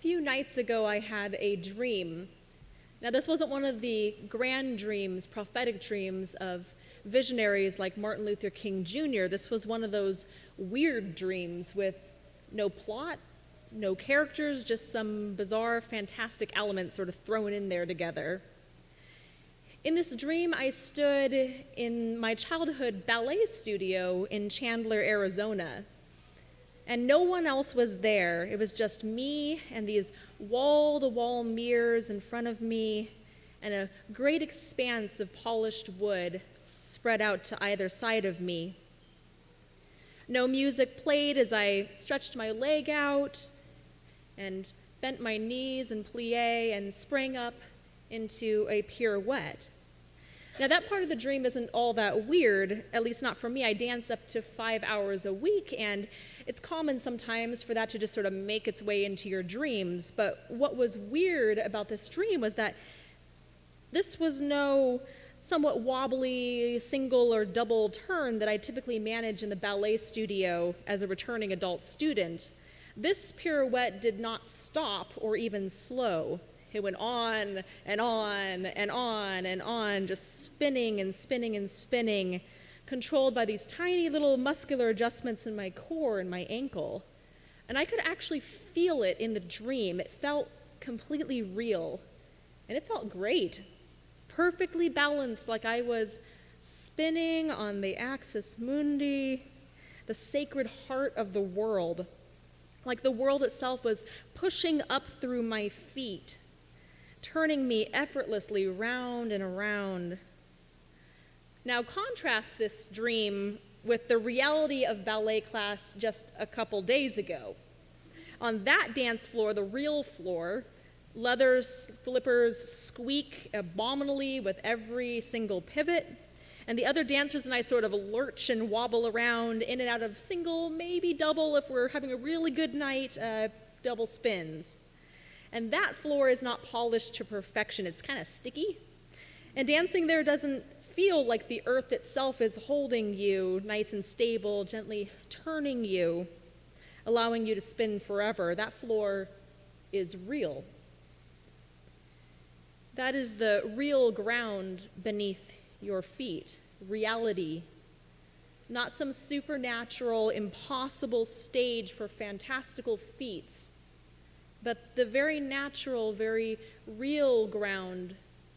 few nights ago, I had a dream. Now, this wasn't one of the grand dreams, prophetic dreams of visionaries like Martin Luther King Jr. This was one of those weird dreams with no plot, no characters, just some bizarre, fantastic elements sort of thrown in there together. In this dream, I stood in my childhood ballet studio in Chandler, Arizona. And no one else was there. It was just me and these wall-to-wall mirrors in front of me and a great expanse of polished wood spread out to either side of me. No music played as I stretched my leg out and bent my knees in plie and sprang up into a pirouette. Now, that part of the dream isn't all that weird, at least not for me. I dance up to 5 hours a week, and it's common sometimes for that to just sort of make its way into your dreams. But what was weird about this dream was that this was no somewhat wobbly single or double turn that I typically manage in the ballet studio as a returning adult student. This pirouette did not stop or even slow. It went on and on and on and on, just spinning and spinning and spinning, controlled by these tiny little muscular adjustments in my core and my ankle. And I could actually feel it in the dream. It felt completely real, and it felt great, perfectly balanced, like I was spinning on the axis mundi, the sacred heart of the world, like the world itself was pushing up through my feet, turning me effortlessly round and around. Now contrast this dream with the reality of ballet class just a couple days ago. On that dance floor, the real floor, leather slippers squeak abominably with every single pivot, and the other dancers and I sort of lurch and wobble around in and out of single, maybe double if we're having a really good night, double spins. And that floor is not polished to perfection. It's kind of sticky. And dancing there doesn't feel like the earth itself is holding you nice and stable, gently turning you, allowing you to spin forever. That floor is real. That is the real ground beneath your feet, reality. Not some supernatural, impossible stage for fantastical feats, but the very natural, very real ground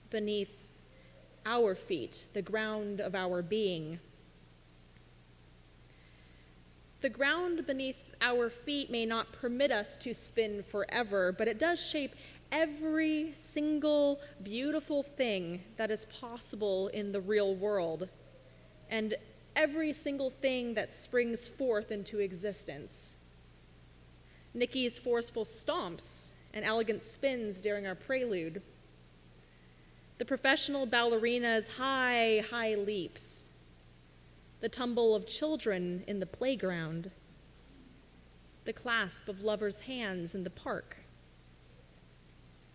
beneath our feet, the ground of our being. The ground beneath our feet may not permit us to spin forever, but it does shape every single beautiful thing that is possible in the real world, and every single thing that springs forth into existence. Nikki's forceful stomps and elegant spins during our prelude. The professional ballerina's high, high leaps. The tumble of children in the playground. The clasp of lovers' hands in the park.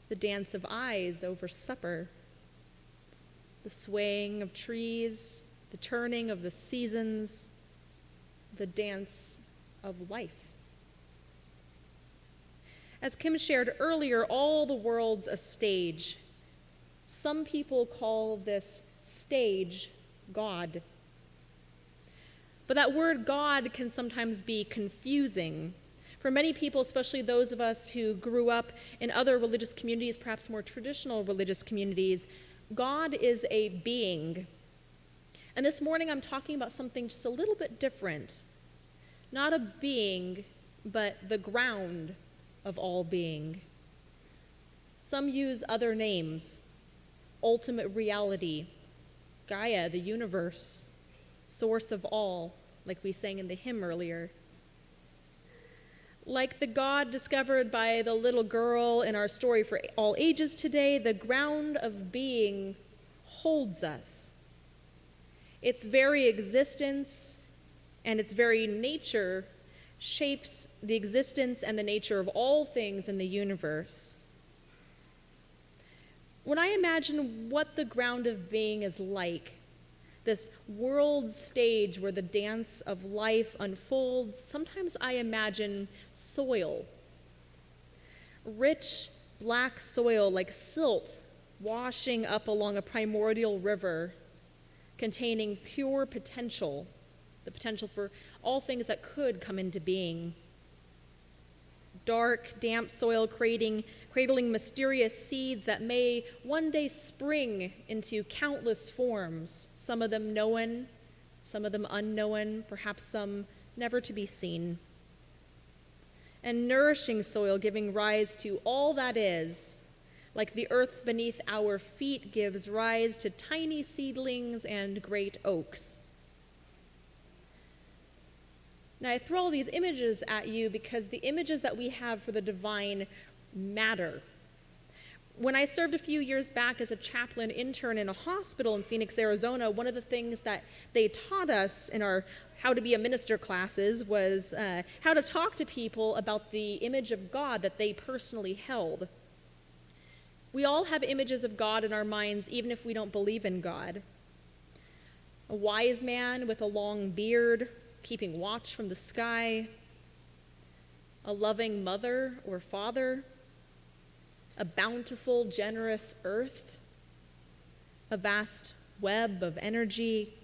The dance of eyes over supper. The swaying of trees, the turning of the seasons, the dance of life. As Kim shared earlier, all the world's a stage. Some people call this stage God. But that word God can sometimes be confusing. For many people, especially those of us who grew up in other religious communities, perhaps more traditional religious communities, God is a being. And this morning I'm talking about something just a little bit different. Not a being, but the ground of all being. Some use other names: ultimate reality, Gaia, the universe, source of all, like we sang in the hymn earlier. Like the God discovered by the little girl in our story for all ages today, the ground of being holds us. Its very existence and its very nature shapes the existence and the nature of all things in the universe. When I imagine what the ground of being is like, this world stage where the dance of life unfolds, sometimes I imagine soil. rich black soil like silt washing up along a primordial river containing pure potential, the potential for all things that could come into being. Dark, damp soil cradling mysterious seeds that may one day spring into countless forms, some of them known, some of them unknown, perhaps some never to be seen. And nourishing soil giving rise to all that is, like the earth beneath our feet gives rise to tiny seedlings and great oaks. Now, I throw all these images at you because the images that we have for the divine matter. When I served a few years back as a chaplain intern in a hospital in Phoenix, Arizona, one of the things that they taught us in our How to Be a Minister classes was how to talk to people about the image of God that they personally held. We all have images of God in our minds, even if we don't believe in God. A wise man with a long beard, keeping watch from the sky, a loving mother or father, a bountiful, generous earth, a vast web of energy.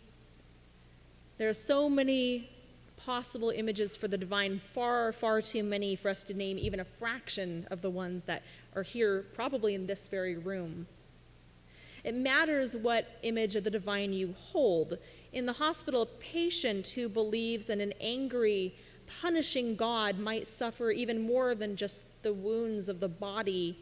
There are so many possible images for the divine, far, far too many for us to name even a fraction of the ones that are here, probably in this very room. It matters what image of the divine you hold. In the hospital, a patient who believes in an angry, punishing God might suffer even more than just the wounds of the body,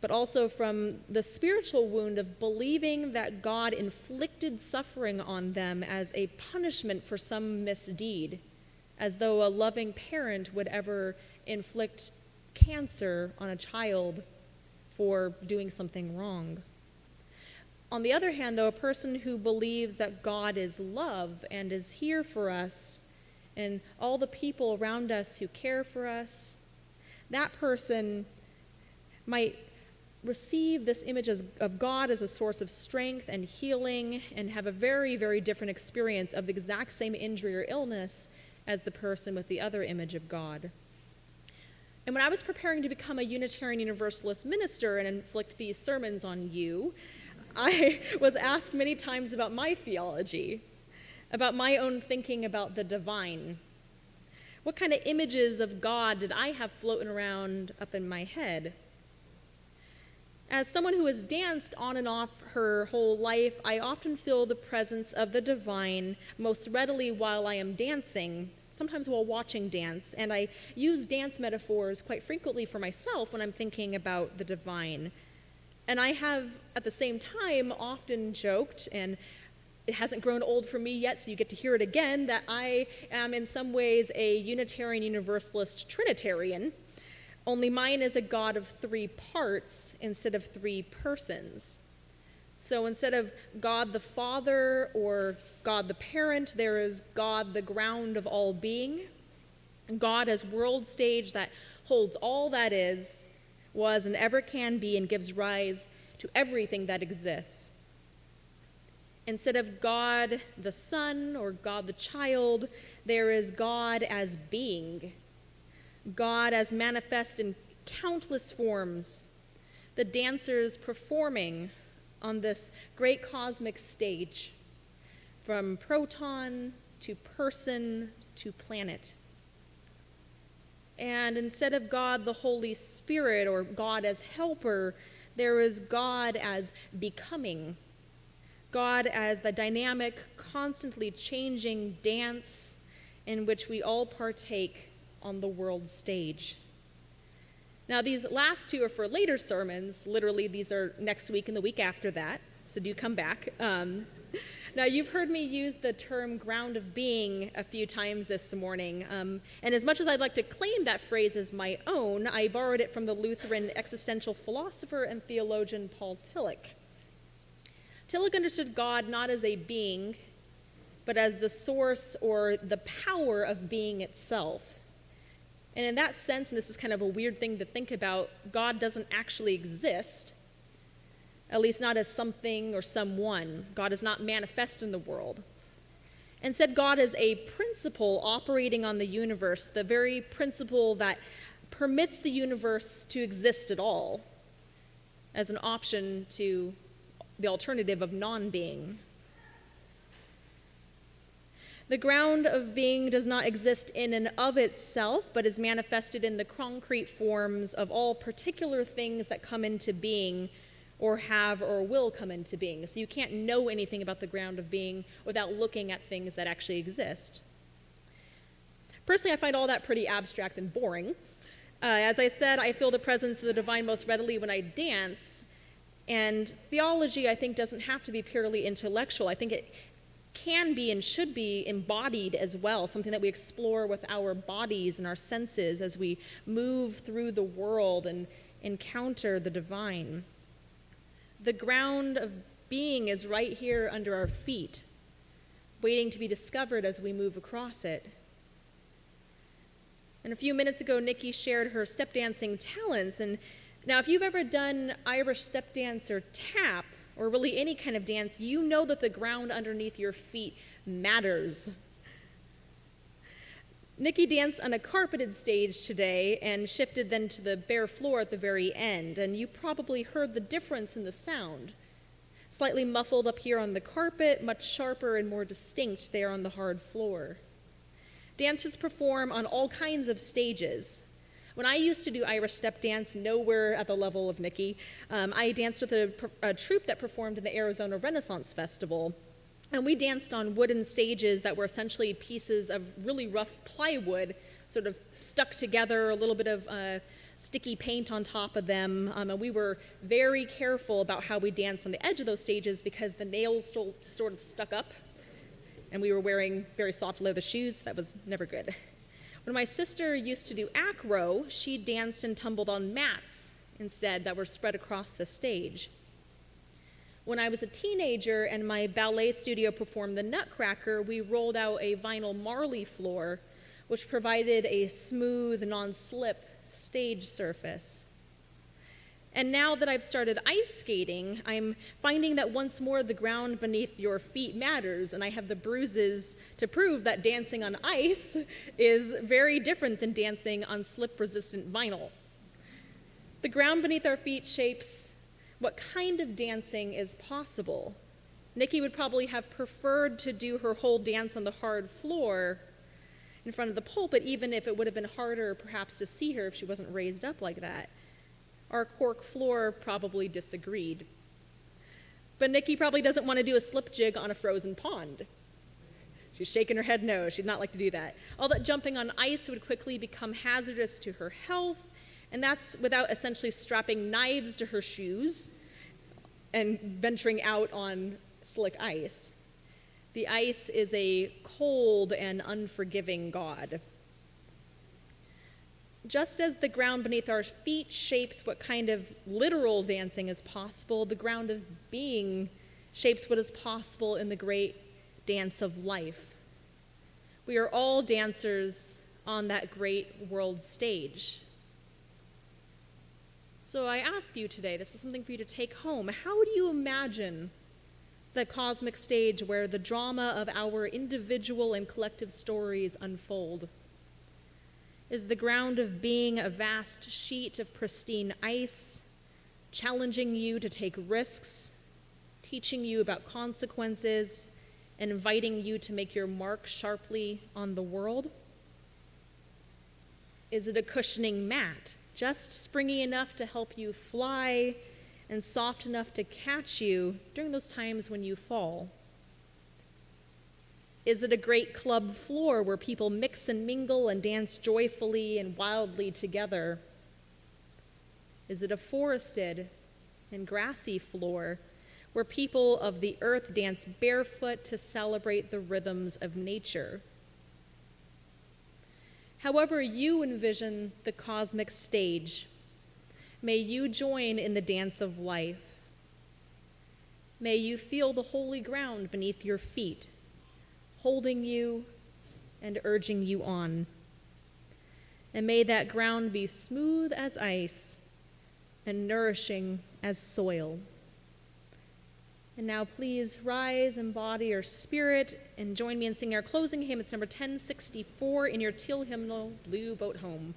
but also from the spiritual wound of believing that God inflicted suffering on them as a punishment for some misdeed, as though a loving parent would ever inflict cancer on a child for doing something wrong. On the other hand, though, a person who believes that God is love and is here for us and all the people around us who care for us, that person might receive this image of God as a source of strength and healing and have a very, very different experience of the exact same injury or illness as the person with the other image of God. And when I was preparing to become a Unitarian Universalist minister and inflict these sermons on you, I was asked many times about my theology, about my own thinking about the divine. What kind of images of God did I have floating around up in my head? As someone who has danced on and off her whole life, I often feel the presence of the divine most readily while I am dancing, sometimes while watching dance, and I use dance metaphors quite frequently for myself when I'm thinking about the divine. And I have, at the same time, often joked, and it hasn't grown old for me yet, so you get to hear it again, that I am in some ways a Unitarian Universalist Trinitarian, only mine is a God of three parts instead of three persons. So instead of God the Father or God the Parent, there is God the ground of all being, God as world stage that holds all that is, was, and ever can be, and gives rise to everything that exists. Instead of God the Son or God the Child, there is God as being, God as manifest in countless forms, the dancers performing on this great cosmic stage, from proton to person to planet. And instead of God the Holy Spirit or God as helper, there is God as becoming, God as the dynamic, constantly changing dance in which we all partake on the world stage. Now, these last two are for later sermons. Literally, these are next week and the week after that, so do come back. Now, you've heard me use the term ground of being a few times this morning, and as much as I'd like to claim that phrase as my own, I borrowed it from the Lutheran existential philosopher and theologian Paul Tillich. Tillich understood God not as a being, but as the source or the power of being itself. And in that sense, and this is kind of a weird thing to think about, God doesn't actually exist, at least not as something or someone. God is not manifest in the world. Instead, God is a principle operating on the universe, the very principle that permits the universe to exist at all as an option to the alternative of non-being. The ground of being does not exist in and of itself, but is manifested in the concrete forms of all particular things that come into being or have or will come into being. So you can't know anything about the ground of being without looking at things that actually exist. Personally, I find all that pretty abstract and boring. As I said, I feel the presence of the divine most readily when I dance, and theology, I think, doesn't have to be purely intellectual. I think it can be and should be embodied as well, something that we explore with our bodies and our senses as we move through the world and encounter the divine. The ground of being is right here under our feet, waiting to be discovered as we move across it. And a few minutes ago, Nikki shared her step dancing talents. And now, if you've ever done Irish step dance or tap, or really any kind of dance, you know that the ground underneath your feet matters. Nikki danced on a carpeted stage today and shifted then to the bare floor at the very end, and you probably heard the difference in the sound. Slightly muffled up here on the carpet, much sharper and more distinct there on the hard floor. Dancers perform on all kinds of stages. When I used to do Irish step dance, nowhere at the level of Nikki, I danced with a troupe that performed in the Arizona Renaissance Festival. And we danced on wooden stages that were essentially pieces of really rough plywood, sort of stuck together, a little bit of sticky paint on top of them. And we were very careful about how we danced on the edge of those stages because the nails still sort of stuck up. And we were wearing very soft leather shoes. That was never good. When my sister used to do acro, she danced and tumbled on mats instead that were spread across the stage. When I was a teenager and my ballet studio performed the Nutcracker, we rolled out a vinyl Marley floor, which provided a smooth, non-slip stage surface. And now that I've started ice skating, I'm finding that once more the ground beneath your feet matters, and I have the bruises to prove that dancing on ice is very different than dancing on slip-resistant vinyl. The ground beneath our feet shapes what kind of dancing is possible. Nikki would probably have preferred to do her whole dance on the hard floor in front of the pulpit, even if it would have been harder perhaps to see her if she wasn't raised up like that. Our cork floor probably disagreed. But Nikki probably doesn't want to do a slip jig on a frozen pond. She's shaking her head no, she'd not like to do that. All that jumping on ice would quickly become hazardous to her health, and that's without essentially strapping knives to her shoes and venturing out on slick ice. The ice is a cold and unforgiving God. Just as the ground beneath our feet shapes what kind of literal dancing is possible, the ground of being shapes what is possible in the great dance of life. We are all dancers on that great world stage. So I ask you today, this is something for you to take home. How do you imagine the cosmic stage where the drama of our individual and collective stories unfold? Is the ground of being a vast sheet of pristine ice, challenging you to take risks, teaching you about consequences, and inviting you to make your mark sharply on the world? Is it a cushioning mat, just springy enough to help you fly and soft enough to catch you during those times when you fall? Is it a great club floor where people mix and mingle and dance joyfully and wildly together? Is it a forested and grassy floor where people of the earth dance barefoot to celebrate the rhythms of nature? However you envision the cosmic stage, may you join in the dance of life. May you feel the holy ground beneath your feet, holding you and urging you on. And may that ground be smooth as ice and nourishing as soil. And now please rise in body or spirit and join me in singing our closing hymn. It's number 1064 in your teal hymnal, Blue Boat Home.